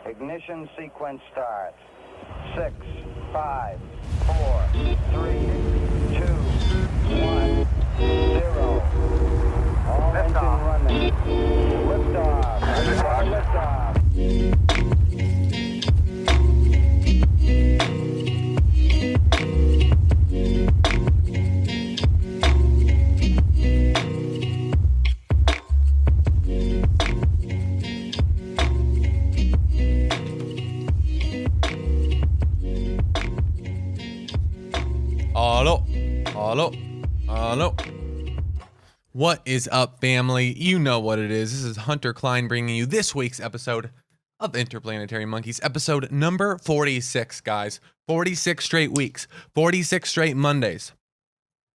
Ignition sequence starts. 6, 5, 4, 3, 2, 1, 0. All engine running. Liftoff. Liftoff. Hello. What is up, family? You know what it is. This is Hunter Klein bringing you this week's episode of Interplanetary Monkeys, episode number 46, guys. 46 straight weeks, 46 straight Mondays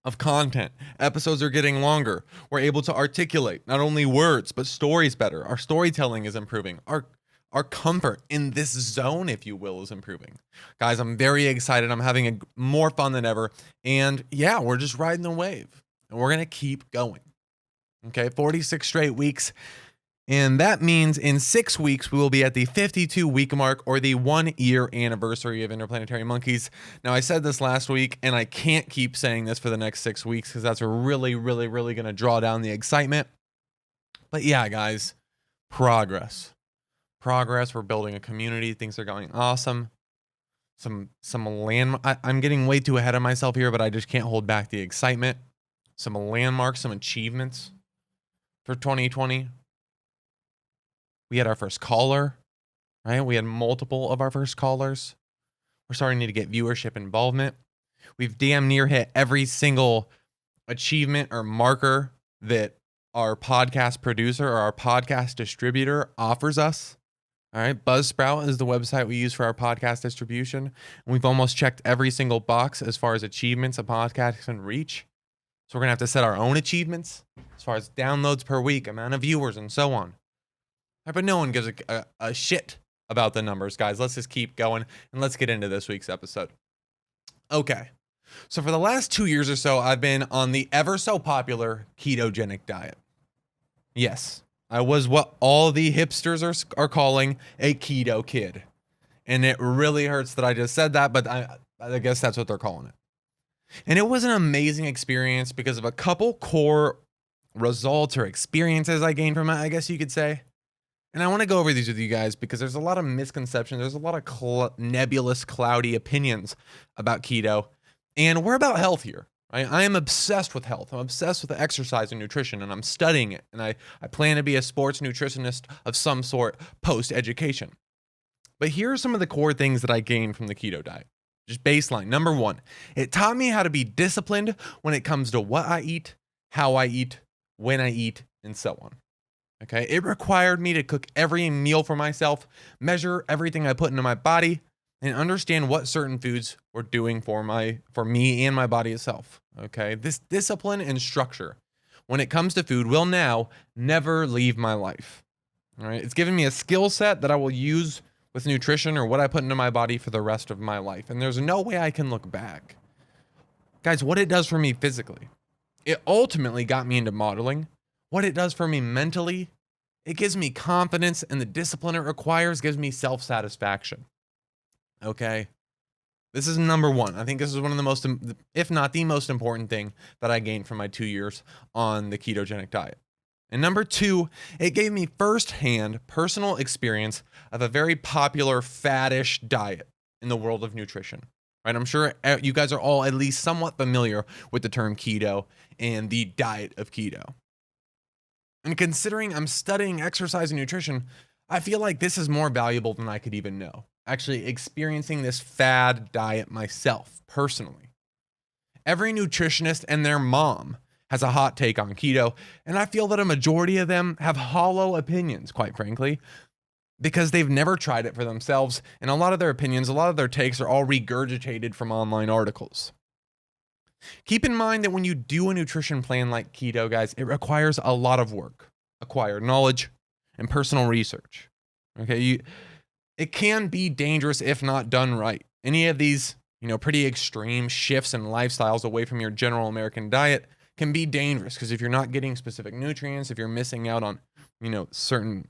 of content. Episodes are getting longer. We're able to articulate not only words, but stories better. Our storytelling is improving. Our comfort in this zone, if you will, is improving. Guys, I'm very excited. I'm having more fun than ever. And yeah, we're just riding the wave. And we're going to keep going. Okay, 46 straight weeks. And that means in 6 weeks, we will be at the 52-week mark, or the 1-year anniversary of Interplanetary Monkeys. Now, I said this last week, and I can't keep saying this for the next 6 weeks because that's really going to draw down the excitement. But yeah, guys, progress. We're building a community. Things are going awesome. I'm getting way too ahead of myself here, but I just can't hold back the excitement. Some landmarks, some achievements for 2020. We had our first caller, right? We had multiple of our first callers. We're starting to get viewership involvement. We've damn near hit every single achievement or marker that our podcast producer or our podcast distributor offers us. All right, Buzzsprout is the website we use for our podcast distribution. And we've almost checked every single box as far as achievements a podcast can reach. So we're going to have to set our own achievements as far as downloads per week, amount of viewers, and so on. But no one gives a shit about the numbers, guys. Let's just keep going, and let's get into this week's episode. Okay, so for the last 2 years or so, I've been on the ever so popular ketogenic diet. Yes. I was what all the hipsters are calling a keto kid. And it really hurts that I just said that, but I guess that's what they're calling it. And it was an amazing experience because of a couple core results or experiences I gained from it, I guess you could say. And I want to go over these with you guys because there's a lot of misconceptions. There's a lot of nebulous, cloudy opinions about keto. And we're about health here. I am obsessed with health. I'm obsessed with exercise and nutrition, and I'm studying it. And I plan to be a sports nutritionist of some sort post-education. But here are some of the core things that I gained from the keto diet. Just baseline. Number one, it taught me how to be disciplined when it comes to what I eat, how I eat, when I eat, and so on. Okay, it required me to cook every meal for myself, measure everything I put into my body, and understand what certain foods were doing for me and my body itself. Okay, this discipline and structure when it comes to food will now never leave my life. All right, it's given me a skill set that I will use with nutrition or what I put into my body for the rest of my life. And there's no way I can look back. Guys, what it does for me physically, it ultimately got me into modeling. What it does for me mentally, it gives me confidence, and the discipline it requires gives me self-satisfaction. Okay, this is number one. I think this is one of the most, if not the most important thing that I gained from my 2 years on the ketogenic diet. And number two, it gave me firsthand personal experience of a very popular faddish diet in the world of nutrition. Right? I'm sure you guys are all at least somewhat familiar with the term keto and the diet of keto. And considering I'm studying exercise and nutrition, I feel like this is more valuable than I could even know. Actually experiencing this fad diet myself, personally. Every nutritionist and their mom has a hot take on keto, and I feel that a majority of them have hollow opinions, quite frankly, because they've never tried it for themselves, and a lot of their opinions, a lot of their takes are all regurgitated from online articles. Keep in mind that when you do a nutrition plan like keto, guys, it requires a lot of work, acquired knowledge, and personal research. Okay, it can be dangerous if not done right. Any of these, pretty extreme shifts in lifestyles away from your general American diet can be dangerous because if you're not getting specific nutrients, if you're missing out on, certain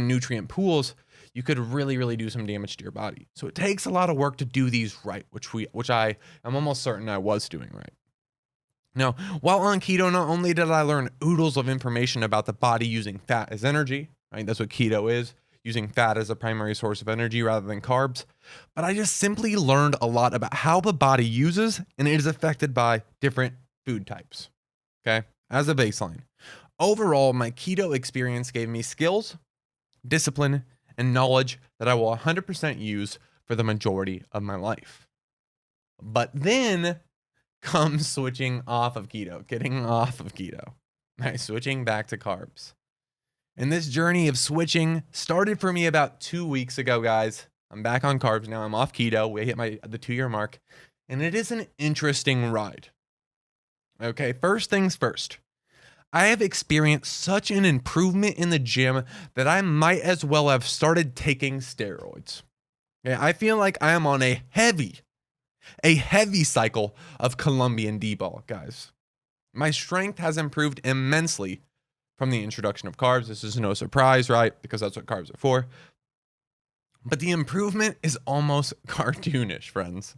nutrient pools, you could really, really do some damage to your body. So it takes a lot of work to do these right, which I am almost certain I was doing right. Now, while on keto, not only did I learn oodles of information about the body using fat as energy, right? That's what keto is, using fat as a primary source of energy rather than carbs, but I just simply learned a lot about how the body uses and is affected by different food types. Okay, as a baseline. Overall, my keto experience gave me skills, discipline, and knowledge that I will 100% use for the majority of my life. But then comes switching off of keto, getting off of keto, right? Switching back to carbs. And this journey of switching started for me about 2 weeks ago, guys. I'm back on carbs now. I'm off keto. We hit the 2-year mark, and it is an interesting ride. Okay, first things first. I have experienced such an improvement in the gym that I might as well have started taking steroids. Okay, I feel like I am on a heavy cycle of Colombian D-ball, guys. My strength has improved immensely from the introduction of carbs. This is no surprise, right? Because that's what carbs are for. But the improvement is almost cartoonish, friends.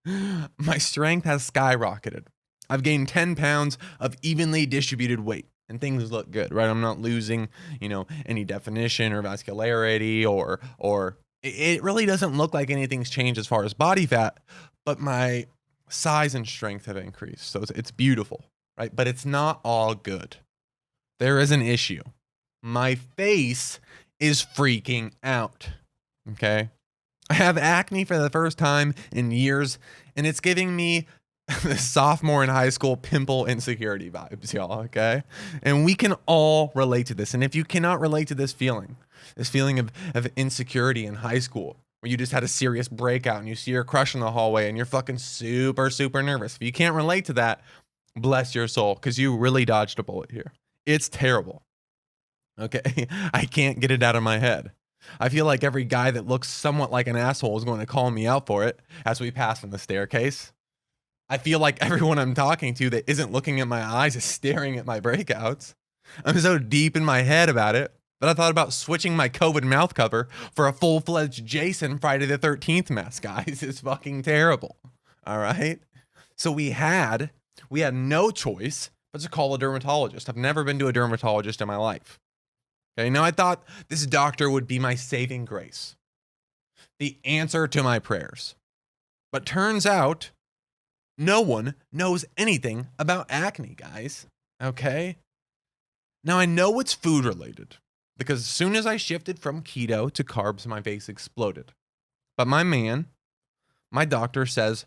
My strength has skyrocketed. I've gained 10 pounds of evenly distributed weight, and things look good, right? I'm not losing, any definition or vascularity or it really doesn't look like anything's changed as far as body fat, but my size and strength have increased. So it's beautiful, right? But it's not all good. There is an issue. My face is freaking out. Okay. I have acne for the first time in years, and it's giving me the sophomore in high school pimple insecurity vibes, y'all. Okay. And we can all relate to this. And if you cannot relate to this feeling of insecurity in high school, where you just had a serious breakout and you see your crush in the hallway and you're fucking super, super nervous. If you can't relate to that, bless your soul, because you really dodged a bullet here. It's terrible. Okay. I can't get it out of my head. I feel like every guy that looks somewhat like an asshole is going to call me out for it as we pass in the staircase. I feel like everyone I'm talking to that isn't looking at my eyes is staring at my breakouts. I'm so deep in my head about it that I thought about switching my COVID mouth cover for a full-fledged Jason Friday the 13th mask, guys. It's fucking terrible. All right. So we had no choice but to call a dermatologist. I've never been to a dermatologist in my life. Okay. Now I thought this doctor would be my saving grace, the answer to my prayers. But turns out no one knows anything about acne, guys. Okay. Now I know it's food related because as soon as I shifted from keto to carbs, my face exploded. But my doctor says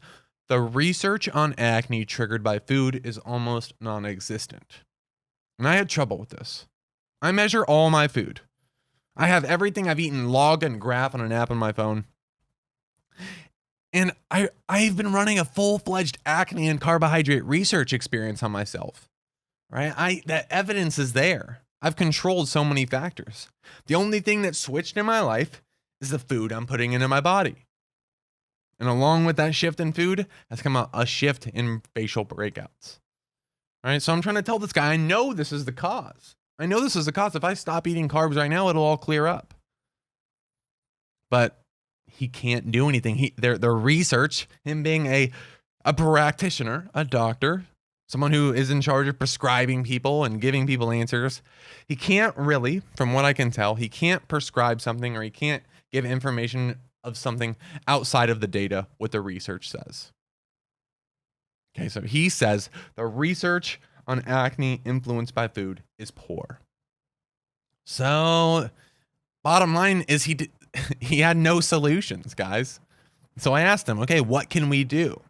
the research on acne triggered by food is almost non-existent. And I had trouble with this. I measure all my food. I have everything I've eaten logged and graph on an app on my phone. And I've been running a full-fledged acne and carbohydrate research experience on myself, right? That evidence is there. I've controlled so many factors. The only thing that switched in my life is the food I'm putting into my body. And along with that shift in food has come a shift in facial breakouts, right? So I'm trying to tell this guy, I know this is the cause. If I stop eating carbs right now, it'll all clear up. But he can't do anything. The research, him being a practitioner, a doctor, someone who is in charge of prescribing people and giving people answers, he can't really, from what I can tell, he can't prescribe something or he can't give information of something outside of the data, what the research says. Okay, so he says the research on acne influenced by food is poor. So bottom line is he had no solutions, guys. So I asked him, okay, what can we do?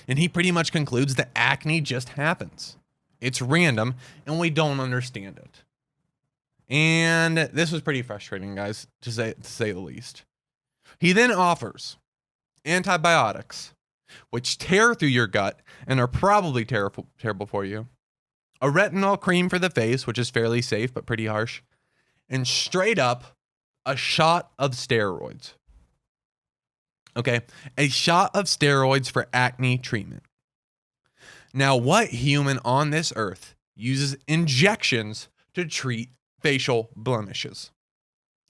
And he pretty much concludes that acne just happens. It's random and we don't understand it. And this was pretty frustrating, guys, to say the least. He then offers antibiotics, which tear through your gut and are probably terrible for you. A retinol cream for the face, which is fairly safe but pretty harsh. And straight up, a shot of steroids. Okay, a shot of steroids for acne treatment. Now, what human on this earth uses injections to treat facial blemishes?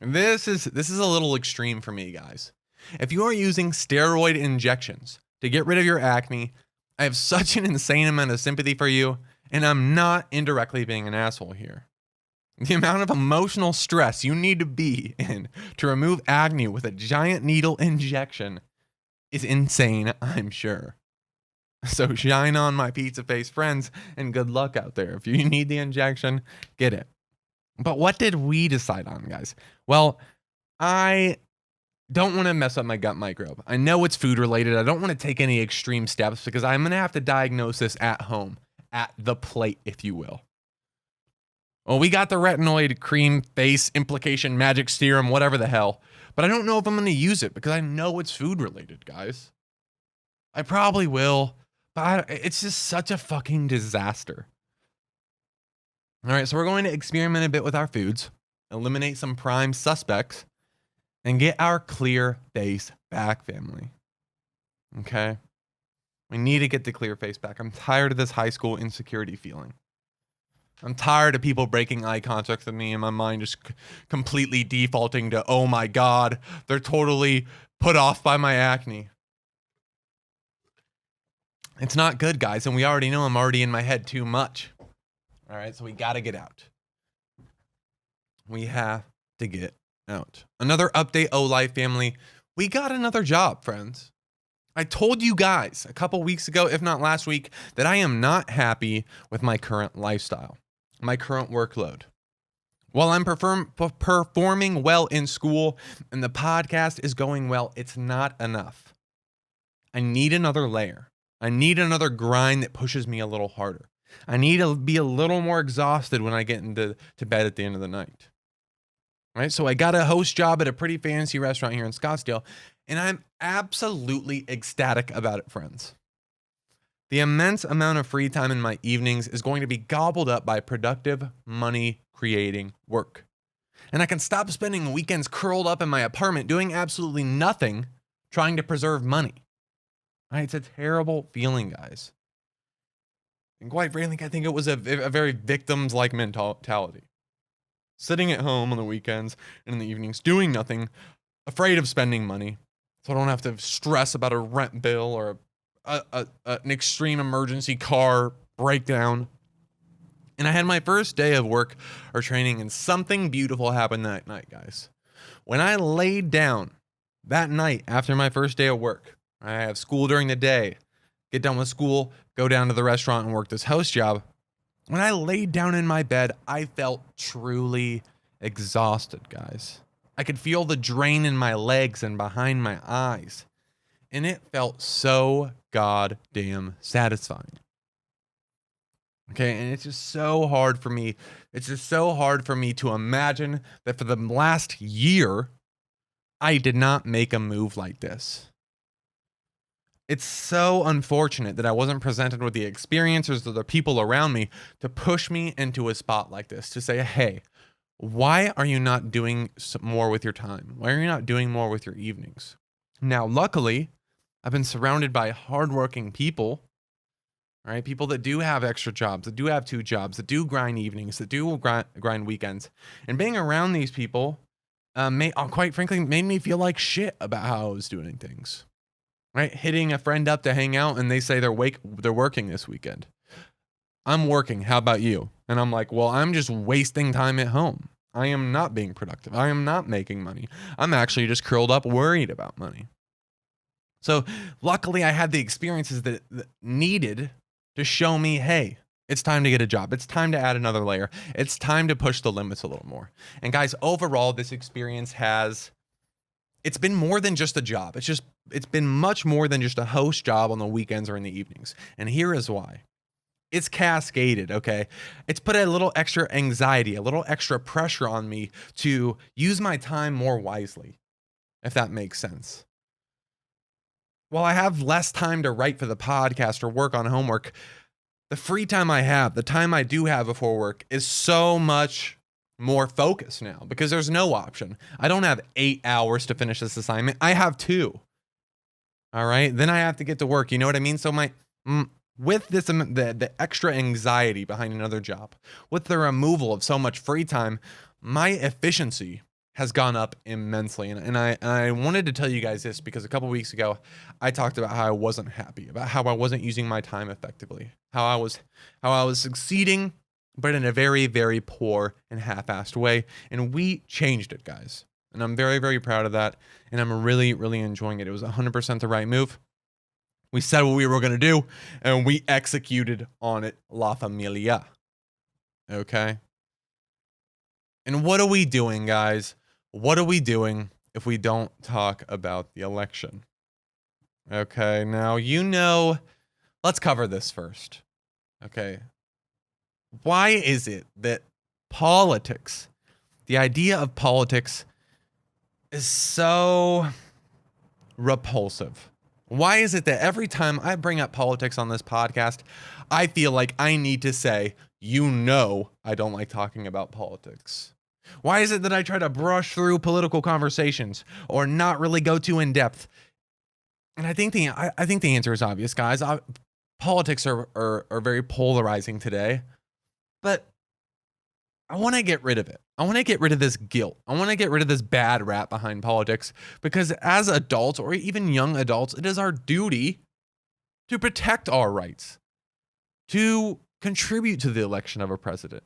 This is a little extreme for me, guys. If you are using steroid injections to get rid of your acne, I have such an insane amount of sympathy for you, and I'm not indirectly being an asshole here. The amount of emotional stress you need to be in to remove acne with a giant needle injection is insane, I'm sure. So shine on, my pizza face friends, and good luck out there. If you need the injection, get it. But what did we decide on, guys? Well, I don't want to mess up my gut microbe. I know it's food related. I don't want to take any extreme steps because I'm going to have to diagnose this at home, at the plate, if you will. Well, we got the retinoid cream face implication magic serum, whatever the hell. But I don't know if I'm going to use it because I know it's food related, guys. I probably will, but it's just such a fucking disaster. All right, so we're going to experiment a bit with our foods, eliminate some prime suspects, and get our clear face back, family. Okay? We need to get the clear face back. I'm tired of this high school insecurity feeling. I'm tired of people breaking eye contact with me and my mind just completely defaulting to, oh my God, they're totally put off by my acne. It's not good, guys, and we already know I'm already in my head too much. All right, so we got to get out. We have to get out. Another update, O-Life family. We got another job, friends. I told you guys a couple weeks ago, if not last week, that I am not happy with my current lifestyle, my current workload. While I'm performing well in school and the podcast is going well, it's not enough. I need another layer. I need another grind that pushes me a little harder. I need to be a little more exhausted when I get into bed at the end of the night. Right? So I got a host job at a pretty fancy restaurant here in Scottsdale, and I'm absolutely ecstatic about it, friends. The immense amount of free time in my evenings is going to be gobbled up by productive, money-creating work. And I can stop spending weekends curled up in my apartment doing absolutely nothing, trying to preserve money. Right? It's a terrible feeling, guys. And quite frankly, I think it was a very victims-like mentality. Sitting at home on the weekends and in the evenings, doing nothing, afraid of spending money, so I don't have to stress about a rent bill or an extreme emergency car breakdown. And I had my first day of work or training, and something beautiful happened that night, guys. When I laid down that night after my first day of work, I have school during the day, get done with school, go down to the restaurant and work this host job. When I laid down in my bed, I felt truly exhausted, guys. I could feel the drain in my legs and behind my eyes. And it felt so goddamn satisfying. Okay, and it's just so hard for me. It's just so hard for me to imagine that for the last year, I did not make a move like this. It's so unfortunate that I wasn't presented with the experiences or the people around me to push me into a spot like this, to say, hey, why are you not doing more with your time? Why are you not doing more with your evenings? Now, luckily, I've been surrounded by hardworking people, right? People that do have extra jobs, that do have 2 jobs, that do grind evenings, that do grind weekends. And being around these people, quite frankly, made me feel like shit about how I was doing things. Right? Hitting a friend up to hang out and they say they're working this weekend. I'm working. How about you? And I'm like, well, I'm just wasting time at home. I am not being productive. I am not making money. I'm actually just curled up worried about money. So luckily I had the experiences that needed to show me, hey, it's time to get a job. It's time to add another layer. It's time to push the limits a little more. And guys, overall, this experience it's been more than just a job. It's been much more than just a host job on the weekends or in the evenings. And here is why. It's cascaded, okay? It's put a little extra anxiety, a little extra pressure on me to use my time more wisely, if that makes sense. While I have less time to write for the podcast or work on homework, the free time I have, the time I do have before work, is so much more focused now because there's no option. I don't have 8 hours to finish this assignment. I have 2. All right. Then I have to get to work. You know what I mean? So with this, the extra anxiety behind another job, with the removal of so much free time, my efficiency has gone up immensely. And I wanted to tell you guys this because a couple weeks ago, I talked about how I wasn't happy, about how I wasn't using my time effectively, how I was succeeding, but in a very, very poor and half-assed way. And we changed it, guys. And I'm very, very proud of that. And I'm really, really enjoying it. It was 100% the right move. We said what we were going to do, and we executed on it, La Familia. Okay? And what are we doing, guys? What are we doing if we don't talk about the election? Okay, now, let's cover this first. Okay. Why is it that politics, the idea of politics, is so repulsive? Why is it that every time I bring up politics on this podcast, I feel like I need to say, I don't like talking about politics? Why is it that I try to brush through political conversations or not really go too in depth? And I think the answer is obvious, guys. Politics are very polarizing today, but I want to get rid of it. I want to get rid of this guilt. I want to get rid of this bad rap behind politics, because as adults or even young adults, it is our duty to protect our rights, to contribute to the election of a president,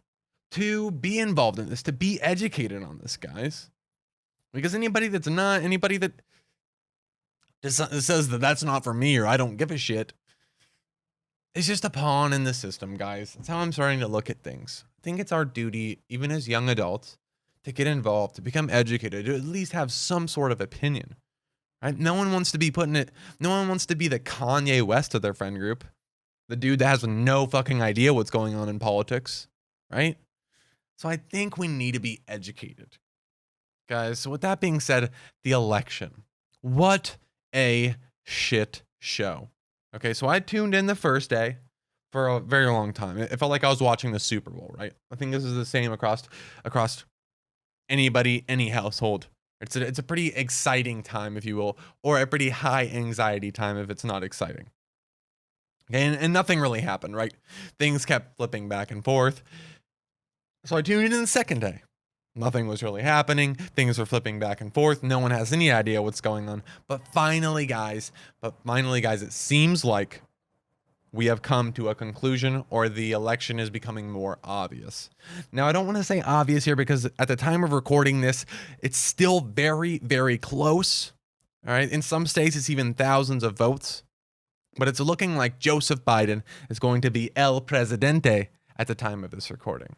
to be involved in this, to be educated on this, guys. Because anybody that says that that's not for me or I don't give a shit, is just a pawn in the system, guys. That's how I'm starting to look at things. I think it's our duty, even as young adults, to get involved, to become educated, to at least have some sort of opinion. Right? No one wants to be the Kanye West of their friend group, the dude that has no fucking idea what's going on in politics, right? So I think we need to be educated, guys. So with that being said, the election. What a shit show. Okay, so I tuned in the first day for a very long time. It felt like I was watching the Super Bowl, right? I think this is the same across anybody, any household. It's a pretty exciting time, if you will, or a pretty high anxiety time if it's not exciting. Okay, and nothing really happened, right? Things kept flipping back and forth. So I tuned in the second day. Nothing was really happening. Things were flipping back and forth. No one has any idea what's going on. But finally, guys, it seems like we have come to a conclusion, or the election is becoming more obvious. Now, I don't want to say obvious here because at the time of recording this, it's still very, very close. All right. In some states, it's even thousands of votes. But it's looking like Joseph Biden is going to be El Presidente at the time of this recording.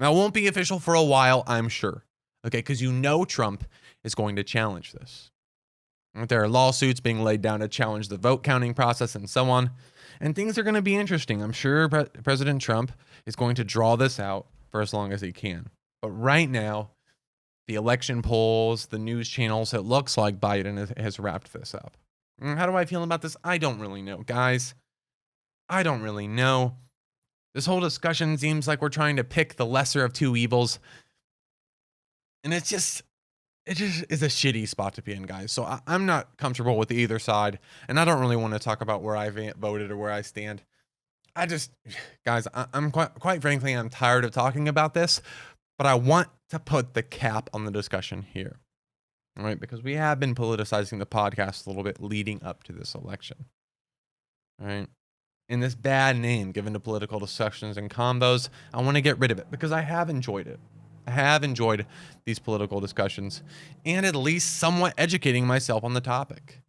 Now, it won't be official for a while, I'm sure. Okay, because Trump is going to challenge this. There are lawsuits being laid down to challenge the vote counting process and so on. And things are going to be interesting. I'm sure President Trump is going to draw this out for as long as he can. But right now, the election polls, the news channels, it looks like Biden has wrapped this up. How do I feel about this? I don't really know, guys. I don't really know. This whole discussion seems like we're trying to pick the lesser of two evils. And it just is a shitty spot to be in, guys. So I'm not comfortable with either side. And I don't really want to talk about where I voted or where I stand. I'm quite frankly, I'm tired of talking about this. But I want to put the cap on the discussion here. All right? Because we have been politicizing the podcast a little bit leading up to this election. All right? And this bad name given to political discussions and combos, I want to get rid of it because I have enjoyed it. I have enjoyed these political discussions and at least somewhat educating myself on the topic.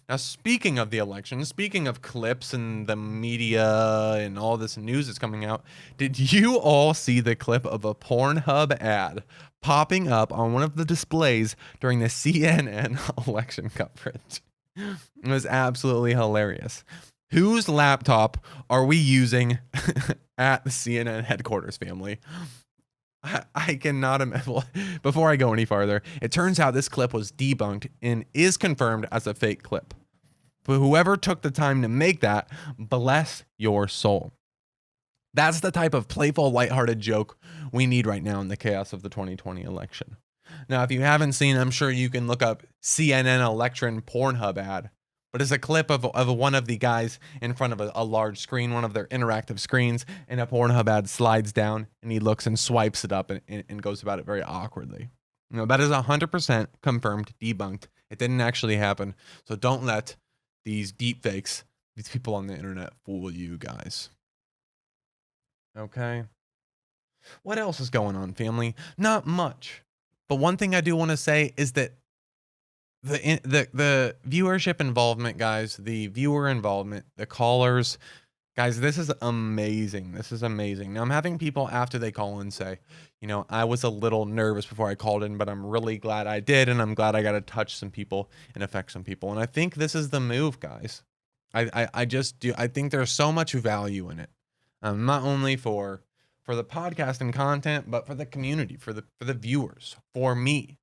Now, speaking of the election, speaking of clips and the media and all this news that's coming out, did you all see the clip of a Pornhub ad popping up on one of the displays during the CNN election coverage? It was absolutely hilarious. Whose laptop are we using at the CNN headquarters, family? I cannot imagine. Before I go any farther, it turns out this clip was debunked and is confirmed as a fake clip. But whoever took the time to make that, bless your soul. That's the type of playful, lighthearted joke we need right now in the chaos of the 2020 election. Now, if you haven't seen, I'm sure you can look up CNN election Pornhub ad. But it's a clip of one of the guys in front of a large screen, one of their interactive screens, and a Pornhub ad slides down, and he looks and swipes it up and goes about it very awkwardly. No, that is 100% confirmed, debunked. It didn't actually happen. So don't let these deep fakes, these people on the internet fool you guys. Okay. What else is going on, family? Not much. But one thing I do want to say is that the viewership involvement, guys, the viewer involvement, the callers, guys, this is amazing. This is amazing. Now I'm having people after they call in say, I was a little nervous before I called in, but I'm really glad I did, and I'm glad I got to touch some people and affect some people. And I think this is the move, guys. I just do. I think there's so much value in it, not only for the podcast and content, but for the community, for the viewers, for me,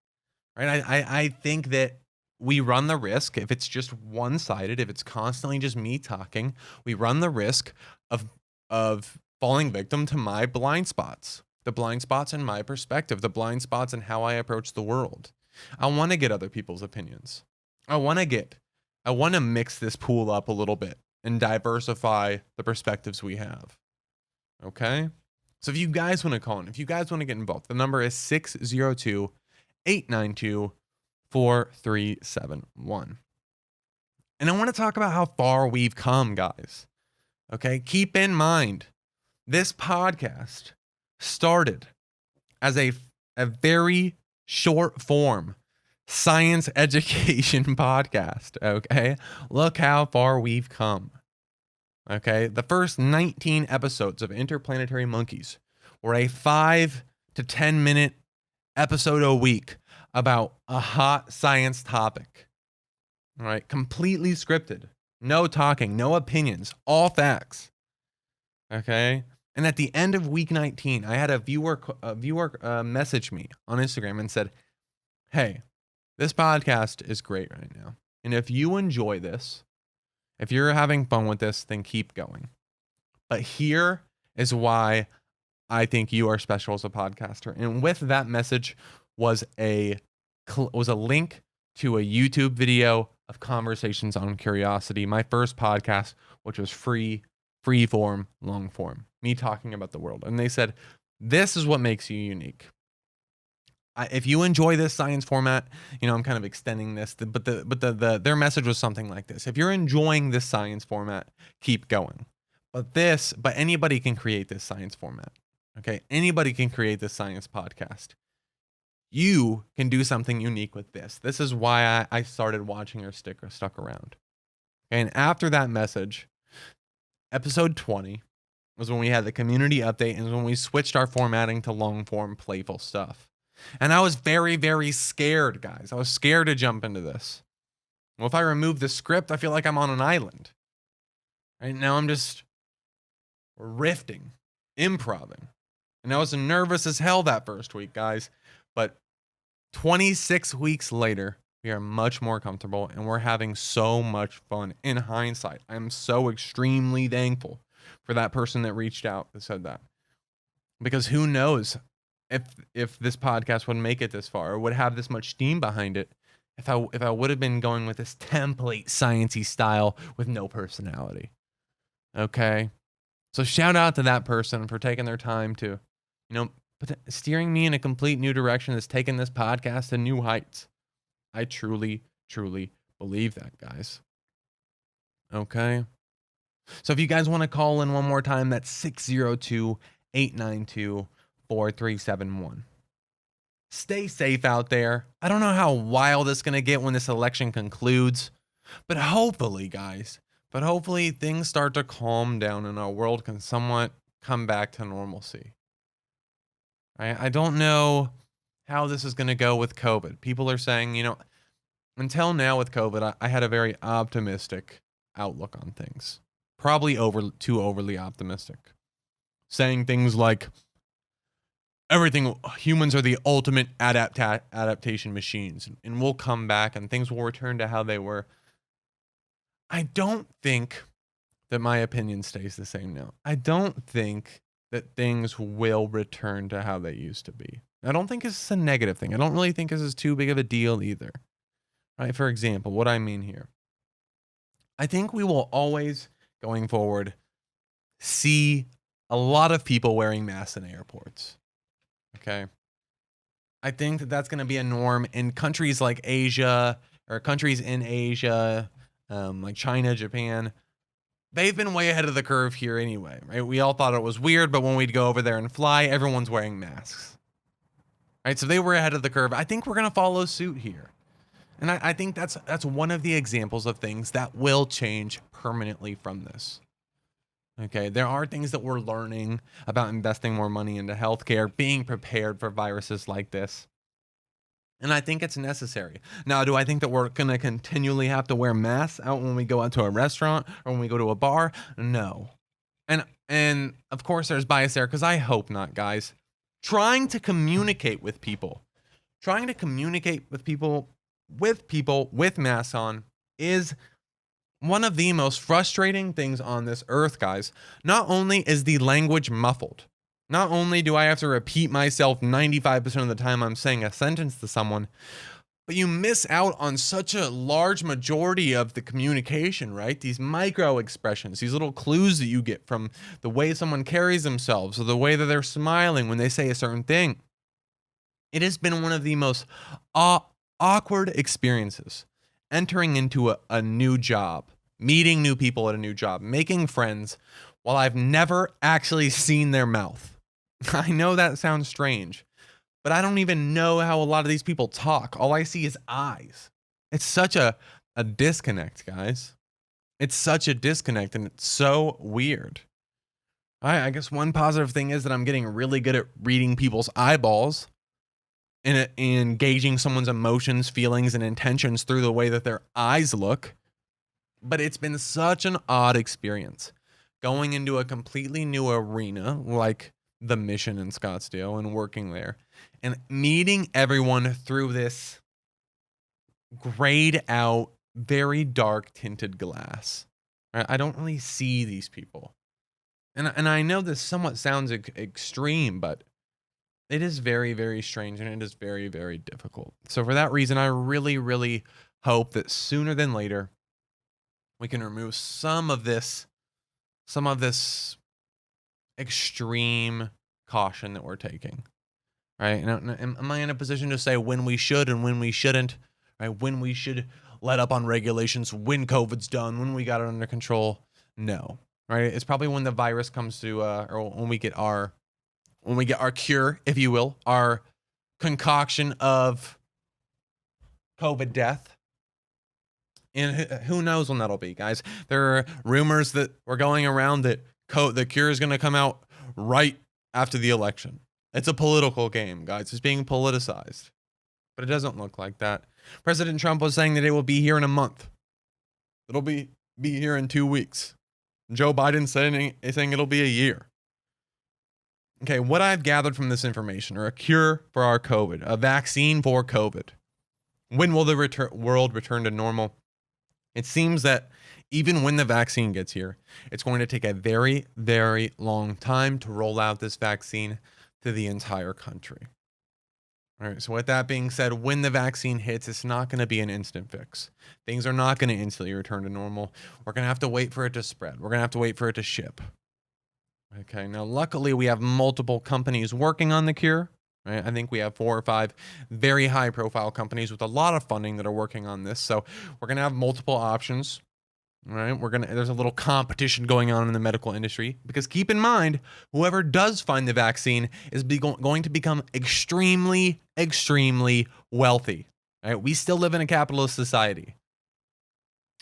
right? I think that we run the risk, if it's just one-sided, if it's constantly just me talking, we run the risk of falling victim to my blind spots, the blind spots in my perspective, the blind spots in how I approach the world. I want to get other people's opinions. I want to mix this pool up a little bit and diversify the perspectives we have. Okay? So if you guys want to call in, if you guys want to get involved, the number is 602-892-4371. And I want to talk about how far we've come, guys. Okay? Keep in mind, this podcast started as a very short form science education podcast. Okay? Look how far we've come. Okay? The first 19 episodes of Interplanetary Monkeys were a 5 to 10 minute episode a week about a hot science topic. All right, completely scripted. No talking, no opinions, all facts. Okay? And at the end of week 19, I had a viewer message me on Instagram and said, "Hey, this podcast is great right now. And if you enjoy this, if you're having fun with this, then keep going. But here is why I think you are special as a podcaster." And with that message was a link to a YouTube video of Conversations on Curiosity, my first podcast, which was free form, long form, me talking about the world. And they said, this is what makes you unique. If you enjoy this science format, I'm kind of extending this, but their message was something like this: if you're enjoying this science format, keep going. But anybody can create this science format. Okay, anybody can create this science podcast. You can do something unique with this. This is why I started watching or stuck around. And after that message, episode 20 was when we had the community update, and when we switched our formatting to long form, playful stuff. And I was very, very scared, guys. I was scared to jump into this. Well, if I remove the script, I feel like I'm on an island. Right now, I'm just riffing, improving. And I was nervous as hell that first week, guys. But 26 weeks later, we are much more comfortable, and we're having so much fun. In hindsight, I'm so extremely thankful for that person that reached out that said that. Because who knows if this podcast would make it this far, or would have this much steam behind it, if I would have been going with this template sciencey style with no personality. Okay? So shout out to that person for taking their time to, steering me in a complete new direction that's taken this podcast to new heights. I truly, truly believe that, guys. Okay? So if you guys want to call in one more time, that's 602-892-4371. Stay safe out there. I don't know how wild it's going to get when this election concludes, but hopefully, guys, things start to calm down and our world can somewhat come back to normalcy. I don't know how this is going to go with COVID. People are saying, until now with COVID, I had a very optimistic outlook on things. Probably too overly optimistic. Saying things like, humans are the ultimate adaptation machines, and we'll come back and things will return to how they were. I don't think that my opinion stays the same now. I don't think that things will return to how they used to be. I don't think it's a negative thing. I don't really think this is too big of a deal either. Right? For example, what I mean here. I think we will always, going forward, see a lot of people wearing masks in airports. Okay? I think that that's going to be a norm in countries like Asia or countries in Asia, like China, Japan. They've been way ahead of the curve here anyway, right? We all thought it was weird, but when we'd go over there and fly, everyone's wearing masks, right? So they were ahead of the curve. I think we're going to follow suit here. And I think that's one of the examples of things that will change permanently from this. Okay, there are things that we're learning about investing more money into healthcare, being prepared for viruses like this. And I think it's necessary. Now, do I think that we're going to continually have to wear masks out when we go out to a restaurant or when we go to a bar? No. And of course there's bias there, because I hope not, guys. Trying to communicate with people with masks on is one of the most frustrating things on this earth, guys. Not only is the language muffled, not only do I have to repeat myself 95% of the time I'm saying a sentence to someone, but you miss out on such a large majority of the communication, right? These micro expressions, these little clues that you get from the way someone carries themselves or the way that they're smiling when they say a certain thing. It has been one of the most awkward experiences entering into a new job, meeting new people at a new job, making friends while I've never actually seen their mouth. I know that sounds strange, but I don't even know how a lot of these people talk. All I see is eyes. It's such a disconnect, guys. It's such a disconnect, and it's so weird. I guess one positive thing is that I'm getting really good at reading people's eyeballs and gauging someone's emotions, feelings, and intentions through the way that their eyes look. But it's been such an odd experience going into a completely new arena like the Mission in Scottsdale and working there and meeting everyone through this grayed out, very dark tinted glass. I don't really see these people. And I know this somewhat sounds extreme, but it is very, very strange, and it is very, very difficult. So for that reason, I really, really hope that sooner than later, we can remove some of this extreme caution that we're taking, right? Now, am I in a position to say when we should and when we shouldn't, right? When we should let up on regulations, when COVID's done, when we got it under control? No, right? It's probably when the virus comes to, or when we get our cure, if you will, our concoction of COVID death. And who knows when that'll be, guys. There are rumors that were going around that the cure is going to come out right after the election. It's a political game, guys. It's being politicized. But it doesn't look like that. President Trump was saying that it will be here in a month. It'll be here in 2 weeks. Joe Biden saying it'll be a year. Okay, what I've gathered from this information, or a cure for our COVID, a vaccine for COVID. When will the world return to normal? It seems that even when the vaccine gets here, it's going to take a very, very long time to roll out this vaccine to the entire country. All right, so with that being said, when the vaccine hits, it's not going to be an instant fix. Things are not going to instantly return to normal. We're going to have to wait for it to spread. We're going to have to wait for it to ship. Okay, now luckily we have multiple companies working on the cure. Right? I think we have 4 or 5 very high profile companies with a lot of funding that are working on this. So we're going to have multiple options. Right? There's a little competition going on in the medical industry, because keep in mind, whoever does find the vaccine is going to become extremely, extremely wealthy. Right? We still live in a capitalist society.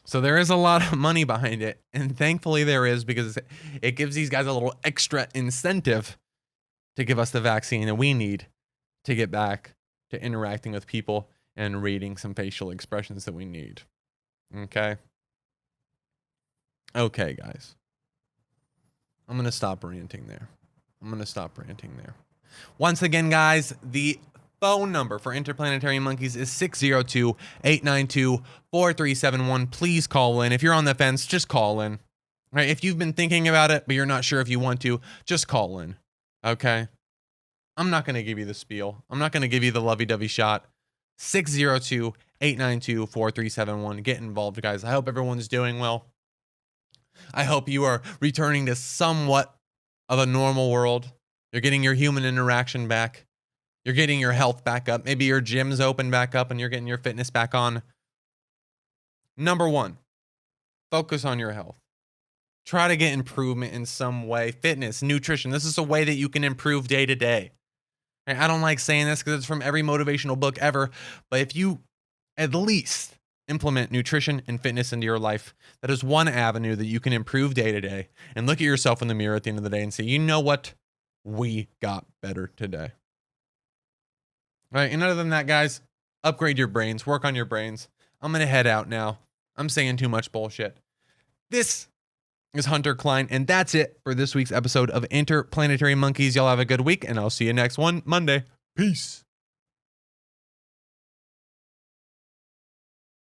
So there is a lot of money behind it, and thankfully there is, because it gives these guys a little extra incentive to give us the vaccine that we need to get back to interacting with people and reading some facial expressions that we need. Okay? Okay, guys. I'm going to stop ranting there. Once again, guys, the phone number for Interplanetary Monkeys is 602-892-4371. Please call in. If you're on the fence, just call in. Right? If you've been thinking about it, but you're not sure if you want to, just call in. Okay? I'm not going to give you the spiel. I'm not going to give you the lovey-dovey shot. 602-892-4371. Get involved, guys. I hope everyone's doing well. I hope you are returning to somewhat of a normal world. You're getting your human interaction back. You're getting your health back up. Maybe your gym's open back up and you're getting your fitness back on. Number one, focus on your health. Try to get improvement in some way. Fitness, nutrition. This is a way that you can improve day to day. I don't like saying this because it's from every motivational book ever, but if you at least implement nutrition and fitness into your life, that is one avenue that you can improve day to day and look at yourself in the mirror at the end of the day and say, you know what? We got better today. All right. And other than that, guys, upgrade your brains, work on your brains. I'm going to head out now. I'm saying too much bullshit. This is Hunter Klein, and that's it for this week's episode of Interplanetary Monkeys. Y'all have a good week, and I'll see you next one Monday. Peace.